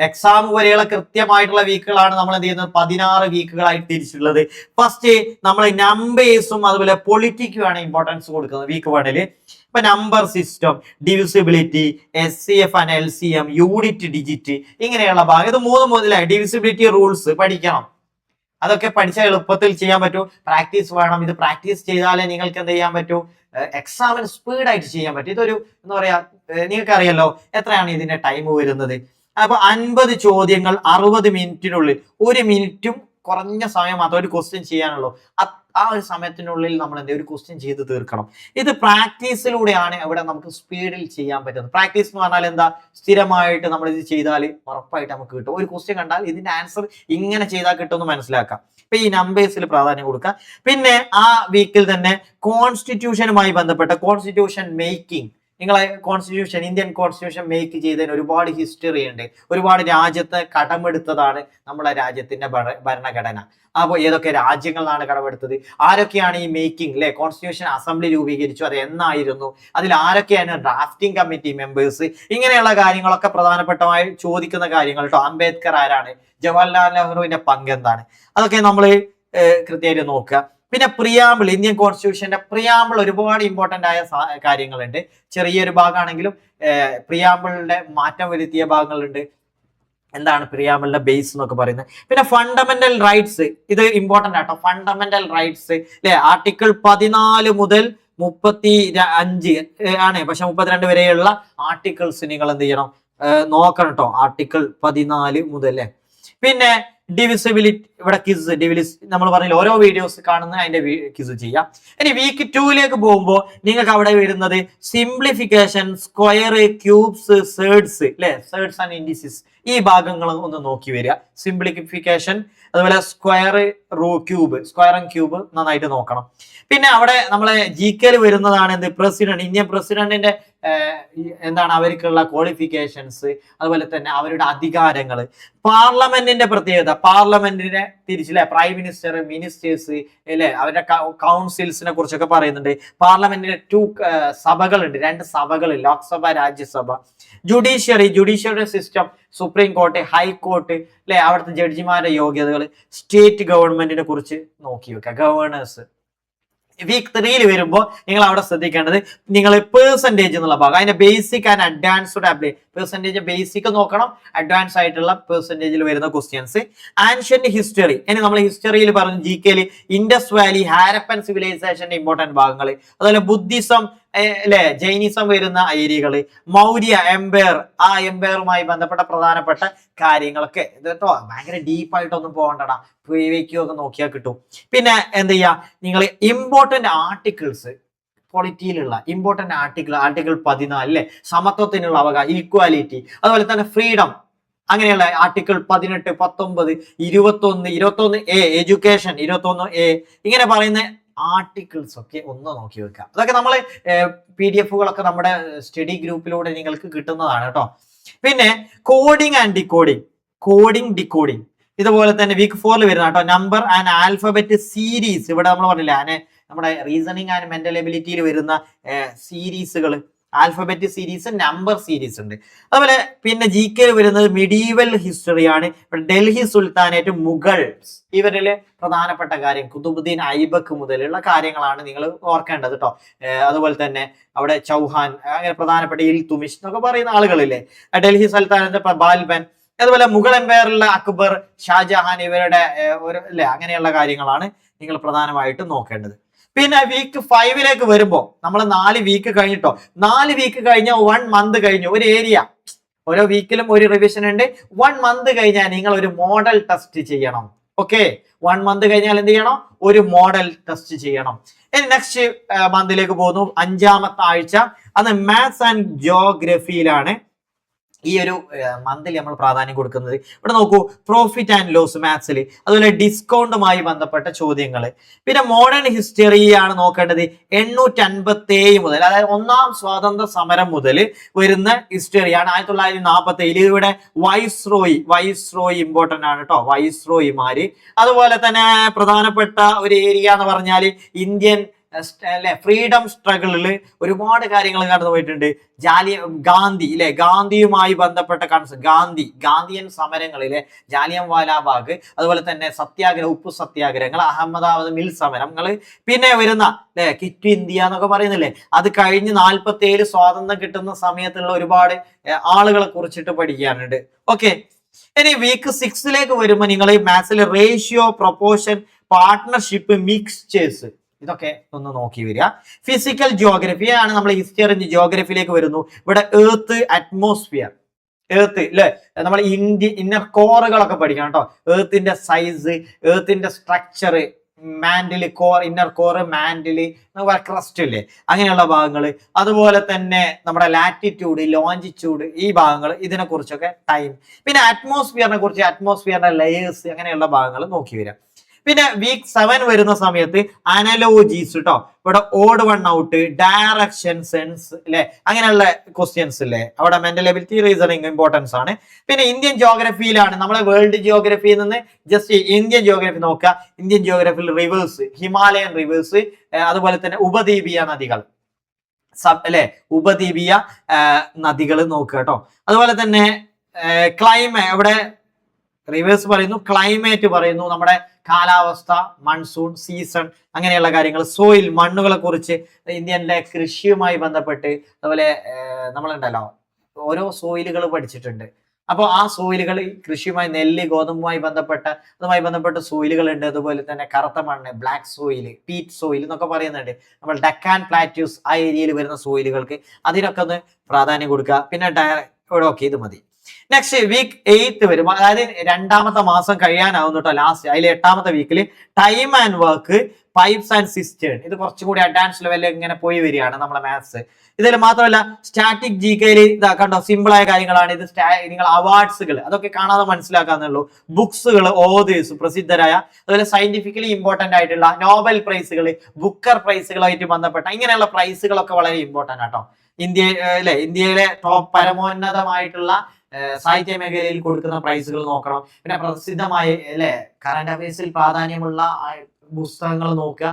എക്സാം വരെയുള്ള കൃത്യമായിട്ടുള്ള വീക്കുകളാണ് നമ്മൾ എന്ത് ചെയ്യുന്നത്, 16 വീക്കുകളായിട്ട് തിരിച്ചിട്ടുള്ളത്. ഫസ്റ്റ് നമ്മൾ നമ്പേഴ്സും അതുപോലെ പൊളിറ്റിക്കുമാണ് ഇമ്പോർട്ടൻസ് കൊടുക്കുന്നത് വീക്ക് 1. ഇപ്പൊ number system, divisibility, SCF and LCM, unit digit, ഇങ്ങനെയുള്ള ഭാഗം. ഇത് 3 മുതലായി ഡിവിസിബിലിറ്റി റൂൾസ് പഠിക്കണം. അതൊക്കെ പഠിച്ചാൽ എളുപ്പത്തിൽ ചെയ്യാൻ പറ്റൂ. പ്രാക്ടീസ് വേണം. ഇത് പ്രാക്ടീസ് ചെയ്താലേ നിങ്ങൾക്ക് എന്ത് ചെയ്യാൻ പറ്റൂ, എക്സാമിന് സ്പീഡായിട്ട് ചെയ്യാൻ പറ്റും. ഇതൊരു എന്താ പറയാ, നിങ്ങൾക്ക് അറിയല്ലോ എത്രയാണ് ഇതിന്റെ ടൈം വരുന്നത്. അപ്പൊ 50 ചോദ്യങ്ങൾ 60 മിനിറ്റിനുള്ളിൽ, 1 മിനിറ്റും കുറഞ്ഞ സമയം മാത്രം ഒരു ക്വസ്റ്റ്യൻ ചെയ്യാനുള്ളൂ. ആ ഒരു സമയത്തിനുള്ളിൽ നമ്മൾ ഒരു ക്വസ്റ്റ്യൻ ചെയ്ത് തീർക്കണം. ഇത് പ്രാക്ടീസിലൂടെയാണ് ഇവിടെ നമുക്ക് സ്പീഡിൽ ചെയ്യാൻ പറ്റുന്നത്. പ്രാക്ടീസ് എന്ന് പറഞ്ഞാൽ എന്താ, സ്ഥിരമായിട്ട് നമ്മൾ ഇത് ചെയ്താൽ ഉറപ്പായിട്ട് നമുക്ക് കിട്ടും. ഒരു ക്വസ്റ്റ്യൻ കണ്ടാൽ ഇതിന്റെ ആൻസർ ഇങ്ങനെ ചെയ്താൽ കിട്ടുമെന്ന് മനസ്സിലാക്കാം. ഇപ്പൊ ഈ നമ്പേഴ്സിൽ പ്രാധാന്യം കൊടുക്കുക. പിന്നെ ആ വീക്കിൽ തന്നെ കോൺസ്റ്റിറ്റ്യൂഷനുമായി ബന്ധപ്പെട്ട കോൺസ്റ്റിറ്റ്യൂഷൻ മേക്കിംഗ്, നിങ്ങളെ കോൺസ്റ്റിറ്റ്യൂഷൻ, ഇന്ത്യൻ കോൺസ്റ്റിറ്റ്യൂഷൻ മേക്ക് ചെയ്തതിന് ഒരുപാട് ഹിസ്റ്ററി ഉണ്ട്. ഒരുപാട് രാജ്യത്തെ കടമെടുത്തതാണ് നമ്മുടെ രാജ്യത്തിന്റെ ഭരണഘടന. അപ്പോൾ ഏതൊക്കെ രാജ്യങ്ങളിലാണ് കടമെടുത്തത്, ആരൊക്കെയാണ് ഈ മേക്കിംഗ് അല്ലെ, കോൺസ്റ്റിറ്റ്യൂഷൻ അസംബ്ലി രൂപീകരിച്ചു, അത് എന്നായിരുന്നു, അതിൽ ആരൊക്കെയാണ് ഡ്രാഫ്റ്റിംഗ് കമ്മിറ്റി മെമ്പേഴ്സ്, ഇങ്ങനെയുള്ള കാര്യങ്ങളൊക്കെ പ്രധാനപ്പെട്ടമായി ചോദിക്കുന്ന കാര്യങ്ങൾ കേട്ടോ. അംബേദ്കർ ആരാണ്, ജവഹർലാൽ നെഹ്റുവിന്റെ പങ്ക് എന്താണ്, അതൊക്കെ നമ്മൾ കൃത്യമായിട്ട് നോക്കുക. പിന്നെ പ്രിയാമ്പിൾ, ഇന്ത്യൻ കോൺസ്റ്റിറ്റ്യൂഷന്റെ പ്രിയാമ്പിൾ ഒരുപാട് ഇമ്പോർട്ടന്റ് ആയ കാര്യങ്ങളുണ്ട്. ചെറിയൊരു ഭാഗമാണെങ്കിലും പ്രിയാമ്പിളിന്റെ മാറ്റം വരുത്തിയ ഭാഗങ്ങളുണ്ട്. എന്താണ് പ്രിയാമ്പിളിന്റെ ബേസ് എന്നൊക്കെ പറയുന്നത്. പിന്നെ ഫണ്ടമെന്റൽ റൈറ്റ്സ്, ഇത് ഇമ്പോർട്ടന്റ് ആട്ടോ. ഫണ്ടമെന്റൽ റൈറ്റ്സ് അല്ലെ, ആർട്ടിക്കിൾ 14 മുതൽ 35 ആണ്, പക്ഷെ 32 വരെയുള്ള ആർട്ടിക്കിൾസ് നിങ്ങൾ എന്ത് ചെയ്യണം, നോക്കണം കേട്ടോ. ആർട്ടിക്കിൾ 14 മുതൽ അല്ലെ. പിന്നെ ഡിവിസിബിലിറ്റി, ഇവിടെ ക്വിസ് ഡിവിലിസ് നമ്മൾ പറഞ്ഞില്ല, ഓരോ വീഡിയോസ് കാണുന്ന അതിന്റെ ക്വിസ് ചെയ്യാം. ഇനി വീക്ക് 2ലേക്ക് പോകുമ്പോൾ നിങ്ങൾക്ക് അവിടെ വരുന്നത് സിംപ്ലിഫിക്കേഷൻ, സ്ക്വയർ, ക്യൂബ്സ്, സേഡ്സ് അല്ലെ, സേഡ്സ് ആൻഡ് ഇൻഡിസിസ്, ഈ ഭാഗങ്ങൾ ഒന്ന് നോക്കി വരിക. സിംപ്ലിഫിക്കേഷൻ, അതുപോലെ square, cube, square and cube നന്നായിട്ട് നോക്കണം. പിന്നെ അവിടെ നമ്മളെ GK വരുന്നതാണ് എന്ത്, പ്രസിഡന്റ്, ഇന്ത്യൻ പ്രസിഡന്റിന്റെ എന്താണ് അവർക്കുള്ള ക്വാളിഫിക്കേഷൻസ്, അതുപോലെ തന്നെ അവരുടെ അധികാരങ്ങൾ, പാർലമെന്റിന്റെ പ്രത്യേകത, പാർലമെന്റിനെ തിരിച്ചില്ലേ, പ്രൈം മിനിസ്റ്റർ, മിനിസ്റ്റേഴ്സ് അല്ലെ, അവരുടെ കൗൺസിൽസിനെ കുറിച്ചൊക്കെ പറയുന്നുണ്ട്. പാർലമെന്റിന്റെ 2 സഭകളുണ്ട്, 2 സഭകൾ, Lok Sabha, Rajya Sabha. Judiciary system, supreme court, high court അല്ലെ, അവിടുത്തെ ജഡ്ജിമാരുടെ യോഗ്യതകൾ, സ്റ്റേറ്റ് ഗവൺമെന്റിനെ കുറിച്ച് നോക്കി വെക്കുക, ഗവർണേഴ്സ്. വീക്ക് 3 വരുമ്പോൾ നിങ്ങൾ അവിടെ ശ്രദ്ധിക്കേണ്ടത്, നിങ്ങൾ പെർസെന്റേജ് എന്നുള്ള ഭാഗം, അതിന്റെ basic and advanced apply, percentage basic നോക്കണം, അഡ്വാൻസ് ആയിട്ടുള്ള പെർസെന്റേജിൽ വരുന്ന ക്വസ്റ്റ്യൻസ്. ആൻഷ്യന്റ് ഹിസ്റ്ററി, ഇനി നമ്മൾ ഹിസ്റ്ററിയിൽ പറഞ്ഞു GK ഇൻഡസ് വാലി, ഹാരപ്പൻ സിവിലൈസേഷന്റെ ഇമ്പോർട്ടന്റ് ഭാഗങ്ങൾ, അതുപോലെ ബുദ്ധിസം അല്ലെ, ജൈനിസം വരുന്ന ഏരിയകള്, മൗര്യ എംപയർ, ആ എംപയറുമായി ബന്ധപ്പെട്ട പ്രധാനപ്പെട്ട കാര്യങ്ങളൊക്കെ. ഇത് കേട്ടോ ഭയങ്കര ഡീപ്പായിട്ടൊന്നും പോകണ്ടടാ, ഒക്കെ നോക്കിയാൽ കിട്ടും. പിന്നെ എന്ത് ചെയ്യാ, നിങ്ങൾ ഇമ്പോർട്ടന്റ് ആർട്ടിക്കിൾസ്, പൊളിറ്റിയിലുള്ള ഇമ്പോർട്ടന്റ് ആർട്ടിക്കിൾ 14 അല്ലെ, സമത്വത്തിനുള്ള അവകാശം, ഈക്വാലിറ്റി, അതുപോലെ തന്നെ ഫ്രീഡം, അങ്ങനെയുള്ള ആർട്ടിക്കിൾ 18, 19, 21A, എഡ്യൂക്കേഷൻ 21A, ഇങ്ങനെ പറയുന്ന ആർട്ടിക്കിൾസ് ഒക്കെ ഒന്ന് നോക്കി വെക്കുക. അതൊക്കെ നമ്മൾ PDF നമ്മുടെ സ്റ്റഡി ഗ്രൂപ്പിലൂടെ നിങ്ങൾക്ക് കിട്ടുന്നതാണ് കേട്ടോ. പിന്നെ കോഡിംഗ് ആൻഡ് ഡിക്കോഡിംഗ്, ഡിക്കോഡിംഗ് ഇതുപോലെ തന്നെ വീക്ക് 4 വരുന്ന കേട്ടോ. നമ്പർ ആൻഡ് ആൽഫബറ്റ് സീരീസ്, ഇവിടെ നമ്മൾ പറഞ്ഞില്ല നമ്മുടെ റീസണിങ് ആൻഡ് മെന്റൽ എബിലിറ്റിയിൽ വരുന്ന സീരീസുകൾ, ആൽഫബറ്റ് സീരീസ്, നമ്പർ സീരീസ് ഉണ്ട്. അതുപോലെ പിന്നെ GK വരുന്നത് മിഡീവൽ ഹിസ്റ്ററിയാണ്. ഡൽഹി സുൽത്താനേറ്റ്, മുഗൾസ്, ഇവരിലെ പ്രധാനപ്പെട്ട കാര്യം, കുതുബുദ്ദീൻ ഐബക്ക് മുതലുള്ള കാര്യങ്ങളാണ് നിങ്ങൾ ഓർക്കേണ്ടത് കേട്ടോ. അതുപോലെ തന്നെ അവിടെ ചൗഹാൻ, അങ്ങനെ പ്രധാനപ്പെട്ട ഇൽതുമിഷ് എന്നൊക്കെ പറയുന്ന ആളുകളില്ലേ, ഡൽഹി സുൽത്താനേറ്റ് ബാൽബൻ, അതുപോലെ മുഗൾ എംപയറിലുള്ള അക്ബർ, ഷാജഹാൻ, ഇവരുടെ അല്ലെ, അങ്ങനെയുള്ള കാര്യങ്ങളാണ് നിങ്ങൾ പ്രധാനമായിട്ടും നോക്കേണ്ടത്. പിന്നെ വീക്ക് 5ലേക്ക് വരുമ്പോ നമ്മൾ 4 വീക്ക് കഴിഞ്ഞിട്ടോ, 4 വീക്ക് കഴിഞ്ഞ 1 മന്ത് കഴിഞ്ഞു, ഒരു ഏരിയ, ഓരോ വീക്കിലും ഒരു റിവിഷൻ ഉണ്ട്. 1 മന്ത് കഴിഞ്ഞാൽ നിങ്ങൾ ഒരു മോഡൽ ടെസ്റ്റ് ചെയ്യണം. ഓക്കെ, 1 മന്ത് കഴിഞ്ഞാൽ എന്ത് ചെയ്യണം, ഒരു മോഡൽ ടെസ്റ്റ് ചെയ്യണം. ഇനി നെക്സ്റ്റ് മന്തിലേക്ക് പോകുന്നു, 5ാമത്തെ ആഴ്ച, അത് മാത്സ് ആൻഡ് ജിയോഗ്രഫിയിലാണ്. ഈ ഒരു മന്തിൽ നമ്മൾ പ്രാധാന്യം കൊടുക്കുന്നത്. ഇവിടെ നോക്കൂ, പ്രോഫിറ്റ് ആൻഡ് ലോസ് മാത്സിൽ, അതുപോലെ ഡിസ്കൗണ്ടുമായി ബന്ധപ്പെട്ട ചോദ്യങ്ങൾ. പിന്നെ മോഡേൺ ഹിസ്റ്ററിയാണ് നോക്കേണ്ടത്. 857 മുതൽ, അതായത് 1ാം സ്വാതന്ത്ര്യ സമരം മുതൽ വരുന്ന ഹിസ്റ്ററിയാണ്. 1947 ഇവിടെ വൈസ്രോയി ഇമ്പോർട്ടന്റ് ആണ് കേട്ടോ, വൈസ്രോയിമാര്. അതുപോലെ തന്നെ പ്രധാനപ്പെട്ട ഒരു ഏരിയ എന്ന് പറഞ്ഞാൽ ഇന്ത്യൻ അല്ലെ ഫ്രീഡം സ്ട്രഗിളിൽ ഒരുപാട് കാര്യങ്ങൾ കടന്നു പോയിട്ടുണ്ട്. ഗാന്ധി അല്ലെ, ഗാന്ധിയുമായി ബന്ധപ്പെട്ട ഗാന്ധിയൻ സമരങ്ങളിലെ ജാലിയൻ വാലാബാഗ്, അതുപോലെ തന്നെ സത്യാഗ്രഹം, ഉപ്പു സത്യാഗ്രഹങ്ങൾ, അഹമ്മദാബാദ് മിൽ സമരങ്ങൾ, പിന്നെ വരുന്ന അല്ലെ ക്വിറ്റ് ഇന്ത്യ എന്നൊക്കെ പറയുന്നില്ലേ, അത് കഴിഞ്ഞ് 47 സ്വാതന്ത്ര്യം കിട്ടുന്ന സമയത്തുള്ള ഒരുപാട് ആളുകളെ കുറിച്ചിട്ട് പഠിക്കാനുണ്ട്. ഓക്കെ, ഇനി വീക്ക് 6ലേക്ക് വരുമ്പോൾ നിങ്ങൾ മാത്സിൽ റേഷ്യോ, പ്രൊപ്പോർഷൻ, പാർട്ട്ണർഷിപ്പ്, മിക്സ്ചേഴ്സ്, ഇതൊക്കെ ഒന്ന് നോക്കി വരിക. ഫിസിക്കൽ ജിയോഗ്രഫി ആണ്, നമ്മൾ ഹിസ്റ്ററി ജിയോഗ്രഫിയിലേക്ക് വരുന്നു. ഇവിടെ എർത്ത്, അറ്റ്മോസ്ഫിയർ, എർത്ത് അല്ലെ, നമ്മൾ ഇന്നർ കോറുകളൊക്കെ പഠിക്കണം കേട്ടോ. എർത്തിന്റെ സൈസ്, എർത്തിന്റെ structure, mantle core, inner core, mantle, crust ഇല്ലേ, അങ്ങനെയുള്ള ഭാഗങ്ങൾ. അതുപോലെ തന്നെ നമ്മുടെ ലാറ്റിറ്റ്യൂഡ്, ലോഞ്ചിറ്റ്യൂഡ്, ഈ ഭാഗങ്ങൾ, ഇതിനെ കുറിച്ചൊക്കെ ടൈം. പിന്നെ അറ്റ്മോസ്ഫിയറിനെ കുറിച്ച്, അറ്റ്മോസ്ഫിയറിന്റെ ലെയേഴ്സ്, അങ്ങനെയുള്ള ഭാഗങ്ങൾ നോക്കി വരാം. പിന്നെ വീക്ക് 7 വരുന്ന സമയത്ത് അനലോജീസ് കേട്ടോ. ഇവിടെ odd one out, direction, sense അല്ലെ, അങ്ങനെയുള്ള ക്വസ്റ്റ്യൻസ് ഇല്ലേ. അവിടെ മെന്റൽ എബിലിറ്റി, റീസണിങ് ഇമ്പോർട്ടൻസ് ആണ്. പിന്നെ ഇന്ത്യൻ ജിയോഗ്രഫിയിലാണ്, നമ്മളെ വേൾഡ് ജിയോഗ്രഫിയിൽ നിന്ന് ജസ്റ്റ് ഇന്ത്യൻ ജിയോഗ്രഫി നോക്കുക. ഇന്ത്യൻ ജിയോഗ്രഫിയിൽ റിവേഴ്സ്, ഹിമാലയൻ റിവേഴ്സ്, അതുപോലെ തന്നെ ഉപദ്വീപീയ നദികൾ, അല്ലെ, ഉപദ്വീപീയ നദികൾ നോക്കുക കേട്ടോ. അതുപോലെ തന്നെ ഇവിടെ റിവേഴ്സ് പറയുന്നു, ക്ലൈമറ്റ് പറയുന്നു, നമ്മുടെ കാലാവസ്ഥ, മൺസൂൺ, സീസൺ, അങ്ങനെയുള്ള കാര്യങ്ങൾ. സോയിൽ, മണ്ണുകളെ കുറിച്ച്, ഇന്ത്യയിലെ കൃഷിയുമായി ബന്ധപ്പെട്ട്, അതുപോലെ നമ്മളുണ്ടല്ലോ ഓരോ സോയിലുകൾ പഠിച്ചിട്ടുണ്ട്. അപ്പോൾ ആ സോയിലുകൾ കൃഷിയുമായി, നെല്ല്, ഗോതമ്പുമായി അതുമായി ബന്ധപ്പെട്ട സോയിലുകൾ ഉണ്ട്. അതുപോലെ തന്നെ കറുത്ത മണ്ണ്, ബ്ലാക്ക് സോയിൽ, പീറ്റ് സോയിൽ എന്നൊക്കെ പറയുന്നുണ്ട്. നമ്മൾ ഡക്കാൻ പ്ലാറ്റ്യൂസ് ആ ഏരിയയിൽ വരുന്ന സോയിലുകൾക്ക് അതിനൊക്കെ ഒന്ന് പ്രാധാന്യം കൊടുക്കുക. പിന്നെ ഓക്കെ, ഇത് മതി. നെക്സ്റ്റ് വീക്ക് 8 വരും, അതായത് 2ാമത്തെ മാസം കഴിയാനാവുന്നു കേട്ടോ, ലാസ്റ്റ്. അതിൽ 8ാമത്തെ വീക്കിൽ time and work, pipes and cistern. ഇത് കുറച്ചുകൂടി അഡ്വാൻസ് ലെവലിൽ ഇങ്ങനെ പോയി വരികയാണ് നമ്മളെ മാത്സ്. ഇതിൽ മാത്രമല്ല സ്റ്റാറ്റിക് ജികെയിൽ ഇതാ കണ്ടോ, സിമ്പിൾ ആയ കാര്യങ്ങളാണ് ഇത്. നിങ്ങൾ അവാർഡ്സുകൾ അതൊക്കെ കാണാതെ മനസ്സിലാക്കാന്നുള്ളൂ. ബുക്സുകൾ, ഓതേഴ്സ്, പ്രസിദ്ധരായ, അതുപോലെ സയന്റിഫിക്കലി ഇമ്പോർട്ടന്റ് ആയിട്ടുള്ള നോബൽ പ്രൈസുകൾ, ബുക്കർ പ്രൈസുകളായിട്ട് ബന്ധപ്പെട്ട ഇങ്ങനെയുള്ള പ്രൈസുകളൊക്കെ വളരെ ഇമ്പോർട്ടന്റ് ആട്ടോ. ഇന്ത്യയിലെ ടോപ്പ് പരമോന്നതമായിട്ടുള്ള സാഹിത്യ മേഖലയിൽ കൊടുക്കുന്ന പ്രൈസുകൾ നോക്കണം. പിന്നെ പ്രസിദ്ധമായ കറന്റ് അഫയേഴ്സിൽ പ്രാധാന്യമുള്ള പുസ്തകങ്ങൾ നോക്കുക.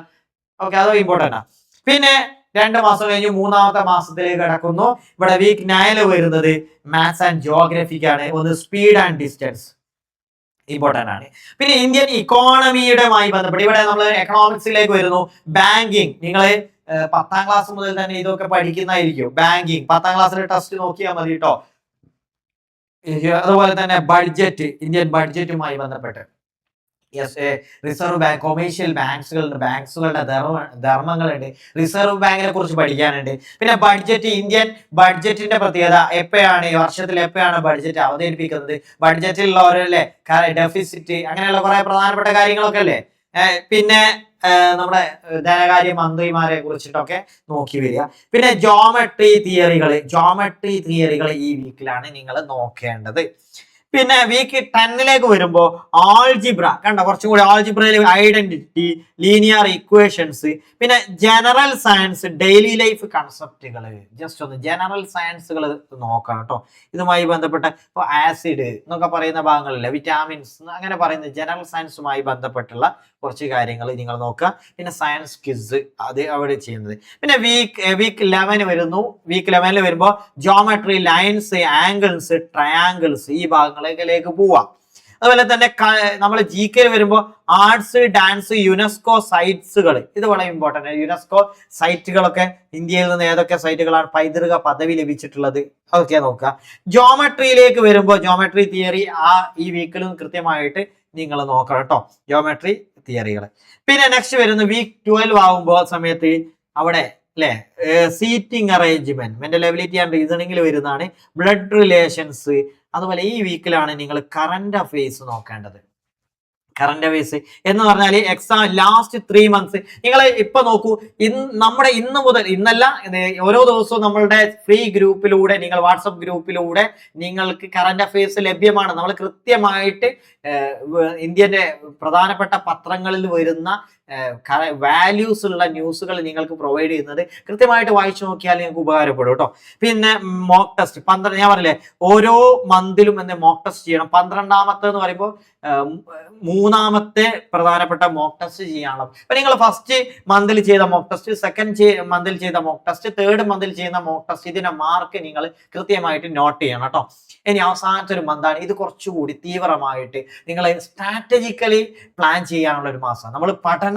ഓക്കെ, അത് ഇമ്പോർട്ടന്റ് ആണ്. പിന്നെ 2 മാസം കഴിഞ്ഞ് 3ാമത്തെ മാസത്തിലേക്ക് കടക്കുന്നു. ഇവിടെ വീക്ക് 9 വരുന്നത് മാത്സ് ആൻഡ് ജിയോഗ്രഫിക്കാണ്. ഒന്ന് സ്പീഡ് ആൻഡ് ഡിസ്റ്റൻസ്, ഇമ്പോർട്ടന്റ് ആണ്. പിന്നെ ഇന്ത്യൻ ഇക്കോണമിയുമായി ബന്ധപ്പെട്ട് ഇവിടെ നമ്മൾ എക്കണോമിക്സിലേക്ക് വരുന്നു. ബാങ്കിങ്, നിങ്ങൾ 10ാം ക്ലാസ് മുതൽ തന്നെ ഇതൊക്കെ പഠിക്കുന്നതായിരിക്കും. ബാങ്കിങ് 10ാം ക്ലാസ്സിലെ ടെസ്റ്റ് നോക്കിയാൽ മതി കേട്ടോ. അതുപോലെ തന്നെ ബഡ്ജറ്റ്, ഇന്ത്യൻ ബഡ്ജറ്റുമായി ബന്ധപ്പെട്ട് റിസർവ് ബാങ്ക്, കൊമേഴ്ഷ്യൽ ബാങ്കുകളുണ്ട്, ബാങ്കുകളുടെ ധർമ്മങ്ങളുണ്ട്, റിസർവ് ബാങ്കിനെ കുറിച്ച് പഠിക്കാനുണ്ട്. പിന്നെ ബഡ്ജറ്റ്, ഇന്ത്യൻ ബഡ്ജറ്റിന്റെ പ്രത്യേകത, എപ്പോഴാണ് വർഷത്തിൽ എപ്പോഴാണ് ബഡ്ജറ്റ് അവതരിപ്പിക്കുന്നത്, ബഡ്ജറ്റിലുള്ള ഓരോ ഡെഫിസിറ്റ്, അങ്ങനെയുള്ള കുറെ പ്രധാനപ്പെട്ട കാര്യങ്ങളൊക്കെ അല്ലേ. പിന്നെ നമ്മുടെ ധനകാര്യ മന്ത്രിമാരെ കുറിച്ചിട്ടൊക്കെ നോക്കി വരിക. പിന്നെ ജോമെട്രി തിയറികൾ ഈ വീക്കിലാണ് നിങ്ങൾ നോക്കേണ്ടത്. പിന്നെ വീക്ക് 10ലേക്ക് വരുമ്പോൾ ആൾജിബ്ര കണ്ട, കുറച്ചും കൂടി ആൾജിബ്രയിൽ ഐഡന്റിറ്റി, ലീനിയർ ഇക്വേഷൻസ്, പിന്നെ ജനറൽ സയൻസ്, ഡെയിലി ലൈഫ് കൺസെപ്റ്റുകൾ. ജസ്റ്റ് ഒന്ന് ജനറൽ സയൻസുകൾ നോക്കണം കേട്ടോ. ഇതുമായി ബന്ധപ്പെട്ട ഇപ്പോൾ ആസിഡ് എന്നൊക്കെ പറയുന്ന ഭാഗങ്ങളില്ല, വിറ്റാമിൻസ് അങ്ങനെ പറയുന്ന ജനറൽ സയൻസുമായി ബന്ധപ്പെട്ടുള്ള കുറച്ച് കാര്യങ്ങൾ നിങ്ങൾ നോക്കുക. പിന്നെ സയൻസ് ക്വിസ് അത് അവിടെ ചെയ്യുന്നത്. പിന്നെ വീക്ക് 11 വരുന്നു. വീക്ക് 11 വരുമ്പോൾ ജോമെട്രി, ലൈൻസ്, ആംഗിൾസ്, ട്രയാംഗിൾസ്, ഈ ഭാഗങ്ങളിലേക്ക് പോവാം. അതുപോലെ തന്നെ നമ്മൾ GK വരുമ്പോൾ ആർട്സ്, ഡാൻസ്, യുനെസ്കോ സൈറ്റ്സുകൾ, ഇത് വളരെ ഇമ്പോർട്ടന്റ്. യുനെസ്കോ സൈറ്റുകളൊക്കെ ഇന്ത്യയിൽ നിന്ന് ഏതൊക്കെ സൈറ്റുകളാണ് പൈതൃക പദവി ലഭിച്ചിട്ടുള്ളത് അതൊക്കെ നോക്കുക. ജോമെട്രിയിലേക്ക് വരുമ്പോൾ ജോമെട്രി തിയറി ഈ വീക്കിലും കൃത്യമായിട്ട് നിങ്ങൾ നോക്കണം കേട്ടോ, ജോമെട്രി തിയറികൾ. പിന്നെ നെക്സ്റ്റ് വരുന്ന വീക്ക് 12 ആകുമ്പോൾ സമയത്ത് അവിടെ seating arrangement, mental ability and റീസണിംഗിൽ വരുന്നതാണ്. ബ്ലഡ് റിലേഷൻസ്, അതുപോലെ ഈ വീക്കിലാണ് നിങ്ങൾ കറന്റ് അഫയേഴ്സ് നോക്കേണ്ടത്. കറന്റ് അഫയേഴ്സ് എന്ന് പറഞ്ഞാൽ എക്സാം ലാസ്റ്റ് 3 months നിങ്ങൾ ഇപ്പൊ നോക്കൂ. നമ്മുടെ ഇന്ന് മുതൽ, ഇന്നല്ല, ഓരോ ദിവസവും നമ്മളുടെ ഫ്രീ ഗ്രൂപ്പിലൂടെ, നിങ്ങൾ വാട്സപ്പ് ഗ്രൂപ്പിലൂടെ നിങ്ങൾക്ക് കറന്റ് അഫയേഴ്സ് ലഭ്യമാണ്. നമ്മൾ കൃത്യമായിട്ട് ഇന്ത്യന്റെ പ്രധാനപ്പെട്ട പത്രങ്ങളിൽ വരുന്ന വാല്യൂസ് ഉള്ള ന്യൂസുകൾ നിങ്ങൾക്ക് പ്രൊവൈഡ് ചെയ്യുന്നത് കൃത്യമായിട്ട് വായിച്ചു നോക്കിയാൽ നിങ്ങൾക്ക് ഉപകാരപ്പെടും കേട്ടോ. പിന്നെ മോക്ക് ടെസ്റ്റ് 12, ഞാൻ പറഞ്ഞില്ലേ ഓരോ മന്തിലും മോക്ക് ടെസ്റ്റ് ചെയ്യണം. 12ാമത്തെ എന്ന് പറയുമ്പോൾ 3ാമത്തെ പ്രധാനപ്പെട്ട മോക്ക് ടെസ്റ്റ് ചെയ്യാനുള്ള. അപ്പൊ നിങ്ങൾ ഫസ്റ്റ് മന്തിൽ ചെയ്ത മോക്ക് ടെസ്റ്റ്, സെക്കൻഡ് മന്തിൽ ചെയ്ത മോക്ക് ടെസ്റ്റ്, തേർഡ് മന്തിൽ ചെയ്യുന്ന മോക്ക് ടെസ്റ്റ്, ഇതിന്റെ മാർക്ക് നിങ്ങൾ കൃത്യമായിട്ട് നോട്ട് ചെയ്യണം കേട്ടോ. ഇനി അവസാനത്തെ ഒരു മന്താണ്, ഇത് കുറച്ചുകൂടി തീവ്രമായിട്ട് നിങ്ങൾ സ്ട്രാറ്റജിക്കലി പ്ലാൻ ചെയ്യാനുള്ള ഒരു മാസം. നമ്മൾ പഠനം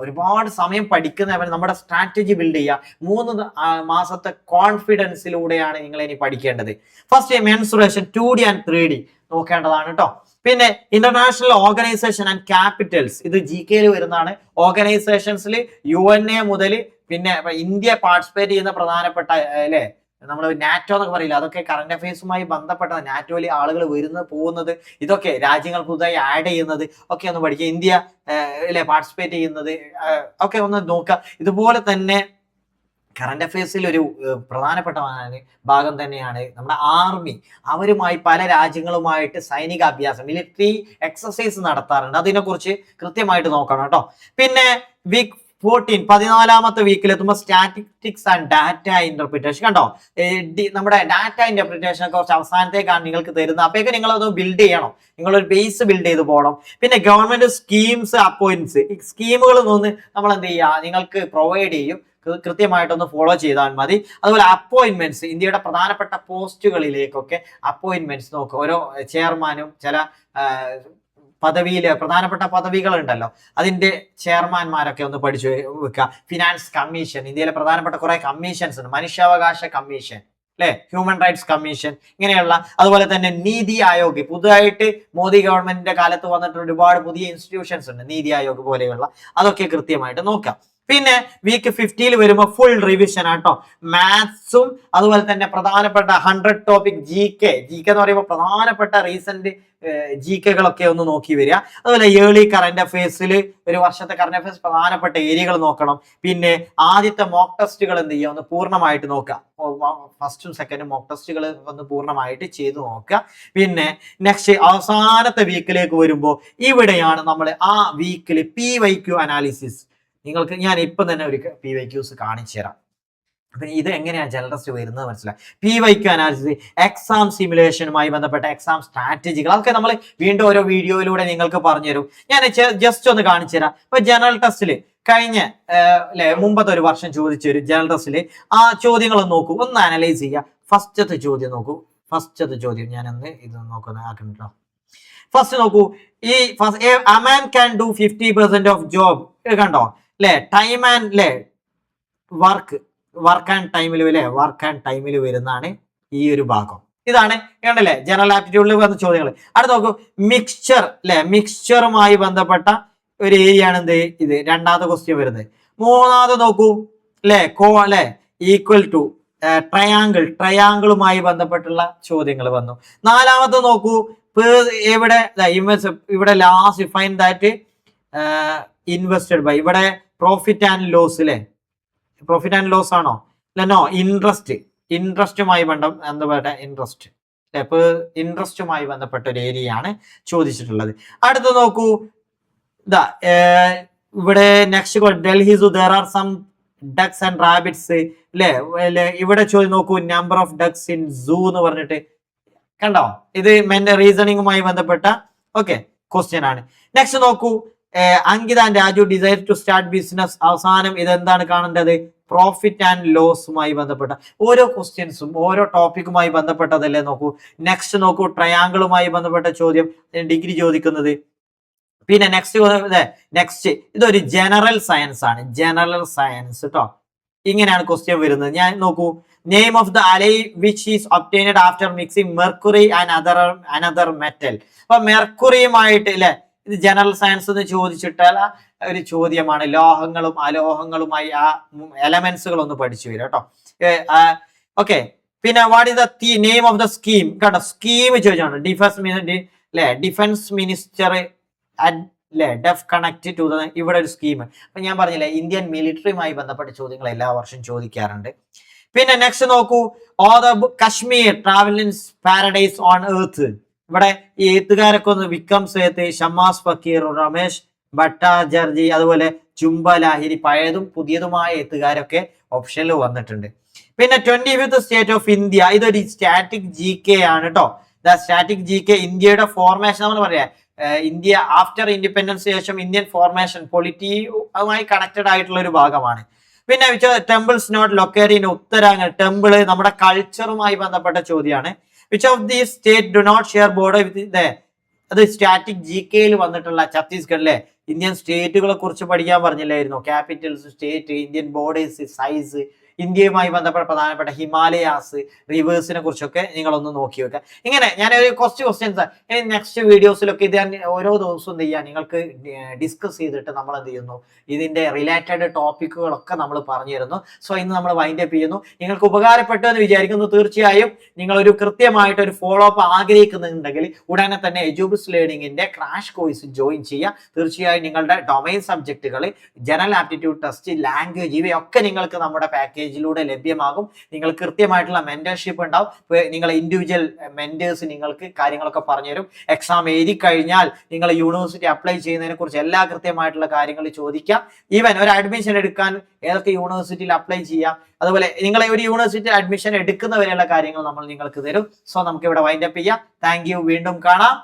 ഒരുപാട് സമയം പഠിക്കുന്നവർ നമ്മുടെ സ്ട്രാറ്റജി ബിൽഡ് ചെയ്യുക. 3 മാസത്തെ കോൺഫിഡൻസിലൂടെയാണ് നിങ്ങൾ ഇനി പഠിക്കേണ്ടത്. First mensuration 2D and 3D, നോക്കേണ്ടതാണ് കേട്ടോ. പിന്നെ ഇന്റർനാഷണൽ ഓർഗനൈസേഷൻ ആൻഡ് ക്യാപിറ്റൽസ്, ഇത് GK വരുന്നതാണ്. ഓർഗനൈസേഷൻസിൽ UN മുതൽ പിന്നെ ഇന്ത്യ പാർട്ടിസിപ്പേറ്റ് ചെയ്യുന്ന പ്രധാനപ്പെട്ട അല്ലെ നമ്മൾ നാറ്റോ എന്നൊക്കെ പറയില്ല, അതൊക്കെ കറന്റ് അഫയേഴ്സുമായി ബന്ധപ്പെട്ട നാറ്റോയിൽ ആളുകൾ വരുന്നത് പോകുന്നത്, ഇതൊക്കെ രാജ്യങ്ങൾ പുതുതായി ആഡ് ചെയ്യുന്നത് ഒക്കെ ഒന്ന് പഠിക്കുക. ഇന്ത്യ അല്ലെ പാർട്ടിസിപ്പേറ്റ് ചെയ്യുന്നത് ഒക്കെ ഒന്ന് നോക്കുക. ഇതുപോലെ തന്നെ കറന്റ് അഫയേഴ്സിൽ ഒരു പ്രധാനപ്പെട്ട ഭാഗം തന്നെയാണ് നമ്മുടെ ആർമി. അവരുമായി പല രാജ്യങ്ങളുമായിട്ട് സൈനിക അഭ്യാസം, മിലിറ്ററി എക്സസൈസ് നടത്താറുണ്ട്. അതിനെക്കുറിച്ച് കൃത്യമായിട്ട് നോക്കണം കേട്ടോ. പിന്നെ വീക്ക് 14 14ാമത്തെ വീക്കിലെത്തുമ്പോൾ സ്റ്റാറ്റിസ്റ്റിക്സ് ആൻഡ് ഡാറ്റ ഇന്റർപ്രിറ്റേഷൻ. കണ്ടോ, നമ്മുടെ ഡാറ്റ ഇന്റർപ്രിറ്റേഷനെ കുറച്ച് അവസാനത്തേക്കാണ് നിങ്ങൾക്ക് തരുന്നത്. അപ്പോഴേക്കും നിങ്ങളത് ബിൽഡ് ചെയ്യണം, നിങ്ങളൊരു ബേസ് ബിൽഡ് ചെയ്ത് പോകണം. പിന്നെ ഗവൺമെന്റ് സ്കീംസ് അപ്പോയിന്റ്സ്, ഈ സ്കീമുകൾ ഒന്ന് നമ്മൾ എന്ത് ചെയ്യുക, നിങ്ങൾക്ക് പ്രൊവൈഡ് ചെയ്യും, കൃത്യമായിട്ടൊന്ന് ഫോളോ ചെയ്താൽ മതി. അതുപോലെ അപ്പോയിന്റ്മെന്റ്സ്, ഇന്ത്യയുടെ പ്രധാനപ്പെട്ട പോസ്റ്റുകളിലേക്കൊക്കെ അപ്പോയിന്റ്മെന്റ്സ് നോക്കുക. ഓരോ ചെയർമാനും ചില പ്രധാനപ്പെട്ട പദവികൾ ഉണ്ടല്ലോ, അതിന്റെ ചെയർമാൻമാരൊക്കെ ഒന്ന് പഠിച്ചു വെക്കുക. ഫിനാൻസ് കമ്മീഷൻ, ഇന്ത്യയിലെ പ്രധാനപ്പെട്ട കുറെ കമ്മീഷൻസ് ഉണ്ട്. മനുഷ്യാവകാശ കമ്മീഷൻ അല്ലെ, ഹ്യൂമൻ റൈറ്റ്സ് കമ്മീഷൻ, ഇങ്ങനെയുള്ള. അതുപോലെ തന്നെ നീതി ആയോഗ്, പുതുതായിട്ട് മോദി ഗവൺമെന്റിന്റെ കാലത്ത് വന്നിട്ടുള്ള ഒരുപാട് പുതിയ ഇൻസ്റ്റിറ്റ്യൂഷൻസ് ഉണ്ട്, നീതി ആയോഗ് പോലെയുള്ള, അതൊക്കെ കൃത്യമായിട്ട് നോക്കാം. പിന്നെ വീക്ക് 50 വരുമ്പോൾ ഫുൾ റിവിഷൻ ആട്ടോ. മാത്സും അതുപോലെ തന്നെ പ്രധാനപ്പെട്ട 100 ടോപ്പിക് GK എന്ന് പറയുമ്പോൾ പ്രധാനപ്പെട്ട റീസെന്റ് GKകളൊക്കെ ഒന്ന് നോക്കി വരിക. അതുപോലെ ഏർലി കറന്റ് അഫയേഴ്സിൽ ഒരു വർഷത്തെ കറന്റ് അഫയേഴ്സ് പ്രധാനപ്പെട്ട ഏരിയകൾ നോക്കണം. പിന്നെ ആദ്യത്തെ മോക്ക് ടെസ്റ്റുകൾ എന്ത് ചെയ്യുക, ഒന്ന് പൂർണ്ണമായിട്ട് നോക്കുക. ഫസ്റ്റും സെക്കൻഡും മോക്ക് ടെസ്റ്റുകൾ ഒന്ന് പൂർണ്ണമായിട്ട് ചെയ്തു നോക്കുക. പിന്നെ നെക്സ്റ്റ് അവസാനത്തെ വീക്കിലേക്ക് വരുമ്പോൾ ഇവിടെയാണ് നമ്മൾ ആ വീക്കിൽ PYQ അനാലിസിസ്. നിങ്ങൾക്ക് ഞാൻ ഇപ്പം തന്നെ ഒരു PYQs കാണിച്ചു തരാം. അപ്പൊ ഇത് എങ്ങനെയാണ് ജനറൽ ടെസ്റ്റ് വരുന്നത് മനസ്സിലായി. PYQ അനാലിസിസ്, എക്സാം സിമുലേഷനുമായി ബന്ധപ്പെട്ട എക്സാം സ്ട്രാറ്റജികൾ, അതൊക്കെ നമ്മൾ വീണ്ടും ഓരോ വീഡിയോയിലൂടെ നിങ്ങൾക്ക് പറഞ്ഞുതരും. ഞാൻ ജസ്റ്റ് ഒന്ന് കാണിച്ചു തരാം. ഇപ്പൊ ജനറൽ ടെസ്റ്റിൽ കഴിഞ്ഞ മുമ്പത്തെ ഒരു വർഷം ചോദിച്ച ഒരു ജനറൽ ടെസ്റ്റിൽ ആ ചോദ്യങ്ങൾ നോക്കൂ, ഒന്ന് അനലൈസ് ചെയ്യുക. ഫസ്റ്റത്തെ ചോദ്യം നോക്കൂ. ഫസ്റ്റത്തെ ചോദ്യം ഞാനൊന്ന് ഇത് നോക്കുന്ന ആക്കണ്ടോ. ഫസ്റ്റ് നോക്കൂ, ഈ a man can do 50% of job. കണ്ടോ അല്ലെ, ടൈം ആൻഡ് വർക്ക് ആൻഡ് ടൈമിൽ വരുന്നതാണ് ഈ ഒരു ഭാഗം. ഇതാണ് കണ്ടല്ലേ ജനറൽ ആപ്റ്റിറ്റ്യൂഡിൽ വന്ന ചോദ്യങ്ങൾ. അടുത്ത നോക്കൂ, മിക്സ്ചർ അല്ലെ, മിക്സ്ചറുമായി ബന്ധപ്പെട്ട ഒരു ഏരിയ ആണ് എന്ത്, ഇത് രണ്ടാമത്തെ ക്വസ്റ്റ്യൻ വരുന്നത്. മൂന്നാമത് നോക്കൂ അല്ലെ ഈക്വൽ ടു ട്രയാങ്കിളുമായി ബന്ധപ്പെട്ടുള്ള ചോദ്യങ്ങൾ വന്നു. നാലാമത്തെ നോക്കൂ, ഇവിടെ last fine that invested by, ഇവിടെ പ്രോഫിറ്റ് ആൻഡ് ലോസ് അല്ലെ, പ്രോഫിറ്റ് ആൻഡ് ലോസ് ആണോ നോ, ഇൻട്രസ്റ്റുമായി ബന്ധപ്പെട്ട ഇൻട്രസ്റ്റുമായി ബന്ധപ്പെട്ട ഒരു ഏരിയ ആണ് ചോദിച്ചിട്ടുള്ളത്. അടുത്ത നോക്കൂ, ഇവിടെ next Delhi zoo there are some ducks and rabbits അല്ലെ. ഇവിടെ ചോദ്യം നോക്കൂ, number of ducks in zoo എന്ന് പറഞ്ഞിട്ട് കണ്ടോ, ഇത് റീസണിങ്ങുമായി ബന്ധപ്പെട്ട ക്വസ്റ്റ്യൻ ആണ്. നെക്സ്റ്റ് നോക്കൂ, Ankita and Raju desire to start business. അവസാനം ഇതെന്താണ് കാണേണ്ടത്, പ്രോഫിറ്റ് ആൻഡ് ലോസുമായി ബന്ധപ്പെട്ട ഓരോ ക്വസ്റ്റ്യൻസും ഓരോ ടോപ്പിക്കുമായി ബന്ധപ്പെട്ടതല്ലേ. നോക്കൂ, നെക്സ്റ്റ് നോക്കൂ, ട്രയാങ്കിളുമായി ബന്ധപ്പെട്ട ചോദ്യം ഡിഗ്രി ചോദിക്കുന്നത്. പിന്നെ നെക്സ്റ്റ് ഇതൊരു ജനറൽ സയൻസ് ആണ്, ജനറൽ സയൻസ് കേട്ടോ. ഇങ്ങനെയാണ് ക്വസ്റ്റ്യൻ വരുന്നത്. ഞാൻ നോക്കൂ, നെയിം ഓഫ് ദ അലൈ which is obtained after mixing mercury and another metal. അപ്പൊ മെർക്കുറിയുമായിട്ട് അല്ലെ, ഇത് ജനറൽ സയൻസ് എന്ന് ചോദിച്ചിട്ടുള്ള ഒരു ചോദ്യമാണ്. ലോഹങ്ങളും അലോഹങ്ങളുമായി ആ എലമെന്റ്സുകൾ ഒന്ന് പഠിച്ചു വരും കേട്ടോ. പിന്നെ what is the name of the scheme. കേട്ടോ, സ്കീം ചോദിച്ചാണ് defence minister def connect to the, ഇവിടെ ഒരു സ്കീം. അപ്പൊ ഞാൻ പറഞ്ഞില്ലേ, ഇന്ത്യൻ മിലിറ്ററിയുമായി ബന്ധപ്പെട്ട ചോദ്യങ്ങൾ എല്ലാ വർഷവും ചോദിക്കാറുണ്ട്. പിന്നെ നെക്സ്റ്റ് നോക്കൂ, Kashmir travelling paradise on earth. ഇവിടെ ഈ എഴുത്തുകാരൊക്കെ ഒന്ന് വിക്രം സേത്ത്, ഷമാസ് ഫക്കീർ, രമേശ് ഭട്ടാചാർജി, അതുപോലെ ചുംബ ലാഹിരി, പഴയതും പുതിയതുമായ എഴുത്തുകാരൊക്കെ ഓപ്ഷനിൽ വന്നിട്ടുണ്ട്. പിന്നെ 25th സ്റ്റേറ്റ് ഓഫ് ഇന്ത്യ, ഇതൊരു സ്റ്റാറ്റിക് GK ആണ് കേട്ടോ. സ്റ്റാറ്റിക് GK ഇന്ത്യയുടെ ഫോർമേഷൻ നമ്മൾ പറയാ, ഇന്ത്യ ആഫ്റ്റർ ഇൻഡിപെൻഡൻസ് ശേഷം ഇന്ത്യൻ ഫോർമേഷൻ പൊളിറ്റിയുമായി കണക്റ്റഡ് ആയിട്ടുള്ള ഒരു ഭാഗമാണ്. പിന്നെ temples not located in Uttarakhand. Temple നമ്മുടെ കൾച്ചറുമായി ബന്ധപ്പെട്ട ചോദ്യമാണ്. Which of the state do not share border with അത് സ്റ്റാറ്റിക് GKയിൽ വന്നിട്ടുള്ള ഛത്തീസ്ഗഡിലെ ഇന്ത്യൻ സ്റ്റേറ്റുകളെ കുറിച്ച് പഠിക്കാൻ പറഞ്ഞില്ലായിരുന്നു. Capitals, state, Indian borders, size, ഇന്ത്യയുമായി ബന്ധപ്പെട്ട പ്രധാനപ്പെട്ട ഹിമാലയാസ്, റിവേഴ്സിനെ കുറിച്ചൊക്കെ നിങ്ങളൊന്ന് നോക്കി വെക്കുക. ഇങ്ങനെ ഞാൻ ഒരു കുറച്ച് ക്വസ്റ്റ്യൻസ് നെക്സ്റ്റ് വീഡിയോസിലൊക്കെ ഇത് ഓരോ ദിവസവും എന്ത് ചെയ്യാം നിങ്ങൾക്ക് ഡിസ്കസ് ചെയ്തിട്ട് നമ്മൾ എന്ത് ചെയ്യുന്നു, ഇതിന്റെ റിലേറ്റഡ് ടോപ്പിക്കുകളൊക്കെ നമ്മൾ പറഞ്ഞു തരുന്നു. സോ ഇന്ന് നമ്മൾ വൈൻഡ് അപ്പ് ചെയ്യുന്നു. നിങ്ങൾക്ക് ഉപകാരപ്പെട്ടു എന്ന് വിചാരിക്കുന്നു. തീർച്ചയായും നിങ്ങൾ ഒരു കൃത്യമായിട്ട് ഒരു ഫോളോ അപ്പ് ആഗ്രഹിക്കുന്നുണ്ടെങ്കിൽ ഉടനെ തന്നെ എഡ്യൂബിസ് ലേണിംഗിന്റെ ക്രാഷ് കോഴ്സ് ജോയിൻ ചെയ്യുക. തീർച്ചയായും നിങ്ങളുടെ ഡൊമൈൻ സബ്ജക്റ്റുകൾ, ജനറൽ ആപ്റ്റിറ്റ്യൂഡ് ടെസ്റ്റ്, ലാംഗ്വേജ് ഇവയൊക്കെ നിങ്ങൾക്ക് നമ്മുടെ പാക്കേജിലൂടെ ലഭ്യമാകും. നിങ്ങൾ കൃത്യമായിട്ടുള്ള മെന്റർഷിപ്പ് ഉണ്ടാവും. നിങ്ങൾ ഇൻഡിവിജ്വൽ മെന്റേഴ്സ് നിങ്ങൾക്ക് കാര്യങ്ങളൊക്കെ പറഞ്ഞുതരും. എക്സാം എഴുതി കഴിഞ്ഞാൽ നിങ്ങൾ യൂണിവേഴ്സിറ്റി അപ്ലൈ ചെയ്യുന്നതിനെ കുറിച്ച് എല്ലാ കൃത്യമായിട്ടുള്ള കാര്യങ്ങൾ ചോദിക്കാം. ഈവൻ ഒരു അഡ്മിഷൻ എടുക്കാൻ ഏതൊക്കെ യൂണിവേഴ്സിറ്റിയിൽ അപ്ലൈ ചെയ്യാം, അതുപോലെ നിങ്ങൾ ഒരു യൂണിവേഴ്സിറ്റി അഡ്മിഷൻ എടുക്കുന്നവരെയുള്ള കാര്യങ്ങൾ നമ്മൾ നിങ്ങൾക്ക് തരും. സോ നമുക്ക് ഇവിടെ വൈൻഡ് അപ്പ് ചെയ്യാം. Thank you. വീണ്ടും കാണാം.